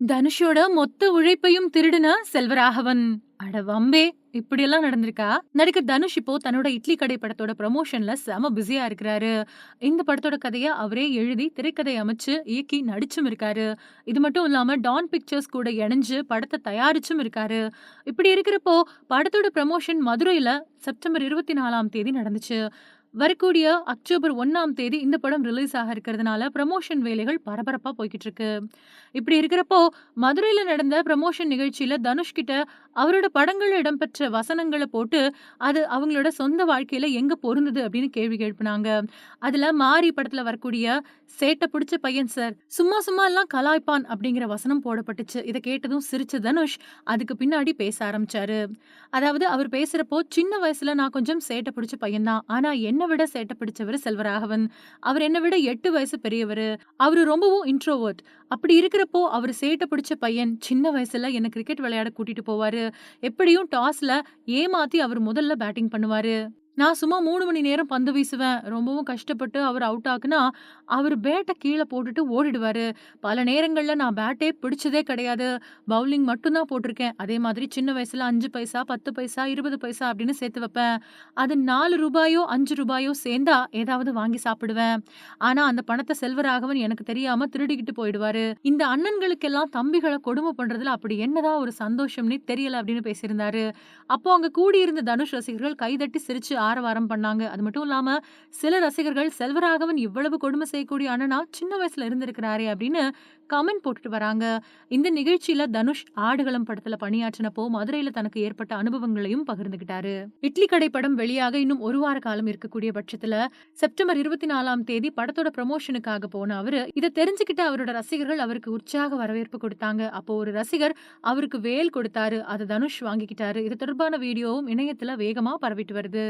தனுஷோட மொத்த உழைப்பையும் திருடின செல்வராகவன். அட வம்பே! இப்படியெல்லாம் நடந்திருக்கா? நடிகர் தனுஷ் இப்போ தன்னோட இட்லி கடை படத்தோட ப்ரமோஷன்ல செம பிஸியா இருக்கிறாரு. இந்த படத்தோட கதைய அவரே எழுதி, திரைக்கதை அமைச்சு, இயக்கி நடிச்சும் இருக்காரு. இது மட்டும் இல்லாம டான் பிக்சர்ஸ் கூட இணைஞ்சு படத்த தயாரிச்சும் இருக்காரு. இப்படி இருக்கிறப்போ, படத்தோட ப்ரமோஷன் மதுரையில செப்டம்பர் 24ஆம் தேதி நடந்துச்சு. வரக்கூடிய அக்டோபர் 1ஆம் தேதி இந்த படம் ரிலீஸ் ஆக இருக்கிறதுனால, ப்ரமோஷன் வேலைகள் பரபரப்பா போய்க்கிட்டு இருக்கு. இப்படி இருக்கிறப்போ, மதுரையில நடந்த ப்ரமோஷன் நிகழ்ச்சியில தனுஷ் கிட்ட அவரோட படங்கள்ல இடம்பெற்ற வசனங்கள போட்டு, அது அவங்களோட சொந்த வாழ்க்கையில எங்க பொருந்துது அப்படின்னு கேள்வி எழுப்புனாங்க. அதுல மாரி படத்துல வரக்கூடிய "சேட்ட புடிச்ச பையன் சார், சும்மா சும்மா எல்லாம் கலாய்ப்பான்" அப்படிங்கிற வசனம் போடப்பட்டுச்சு. இத கேட்டதும் சிரிச்ச தனுஷ், அதுக்கு பின்னாடி பேச ஆரம்பிச்சாரு. அதாவது அவர் பேசுறப்போ, "சின்ன வயசுல நான் கொஞ்சம் சேட்ட புடிச்ச பையன் தான். ஆனா என்ன விட சேட்ட பிடிச்சவரு செல்வராகவன். அவர் என்ன விட 8 வயசு பெரியவரு. அவரு ரொம்பவும் இன்ட்ரோவர்ட். அப்படி இருக்கிறப்போ, அவரு சேட்ட பிடிச்ச பையன். சின்ன வயசுல என்ன கிரிக்கெட் விளையாட கூட்டிட்டு போவாரு. எப்படியும் டாஸ்ல ஏமாத்தி அவரு முதல்ல பேட்டிங் பண்ணுவாரு. நான் சும்மா 3 மணி நேரம் பந்து வீசுவேன். ரொம்பவும் கஷ்டப்பட்டு அவரு அவுட் ஆக்குனா, அவரு பேட்ட கீழ போட்டுட்டு ஓடிடுவாரு. பல நேரங்கள்ல நான் பேட்டே பிடிச்சதே கிடையாது. பவுலிங் மட்டும் தான் போட்டிருக்கேன். அதே மாதிரி சின்ன வயசுல 5 பைசா, 10 பைசா, 20 பைசா அப்படின்னு சேர்த்து வைப்பேன். அது ரூ. 4 ரூ. 5 சேர்ந்தா ஏதாவது வாங்கி சாப்பிடுவேன். ஆனா அந்த பணத்த செல்வராகவன் எனக்கு தெரியாம திருடிக்கிட்டு போயிடுவாரு. இந்த அண்ணன்களுக்கெல்லாம் தம்பிகள கொடுமை பண்றதுல அப்படி என்னதான் ஒரு சந்தோஷம்னே தெரியல அப்படின்னு பேசியிருந்தாரு. அப்போ அங்க கூடியிருந்த தனுஷ் ரசிகர்கள் கைதட்டி சிரிச்சு ஆரவாரம் பண்ணாங்க. அது மட்டும் இல்லாம சில ரசிகர்கள் செல்வராகவன் இவ்வளவு கொடுமை செய்யக்கூடிய அண்ணனா சின்ன வயசுல இருந்திருக்கிறாரே அப்படின்னு கமெண்ட் போட்டுட்டு வராங்க. இந்த நிகழ்ச்சியில தனுஷ் ஆடுகளம் படத்துல பணியாற்றினப்போ மதுரையில தனக்கு ஏற்பட்ட அனுபவங்களையும் பகிர்ந்துகிட்டாரு. இட்லி கடை படம் வெளியாக இன்னும் ஒரு வார காலம் இருக்கக்கூடிய பட்சத்துல செப்டம்பர் 24ஆம் தேதி படத்தோட ப்ரமோஷனுக்காக போன அவரு இத தெரிஞ்சுக்கிட்ட அவரோட ரசிகர்கள் அவருக்கு உற்சாக வரவேற்பு கொடுத்தாங்க. அப்போ ஒரு ரசிகர் அவருக்கு வேல் கொடுத்தாரு. அத தனுஷ் வாங்கிக்கிட்டாரு. இது தொடர்பான வீடியோவும் இணையத்துல வேகமா பரவிட்டு வருது.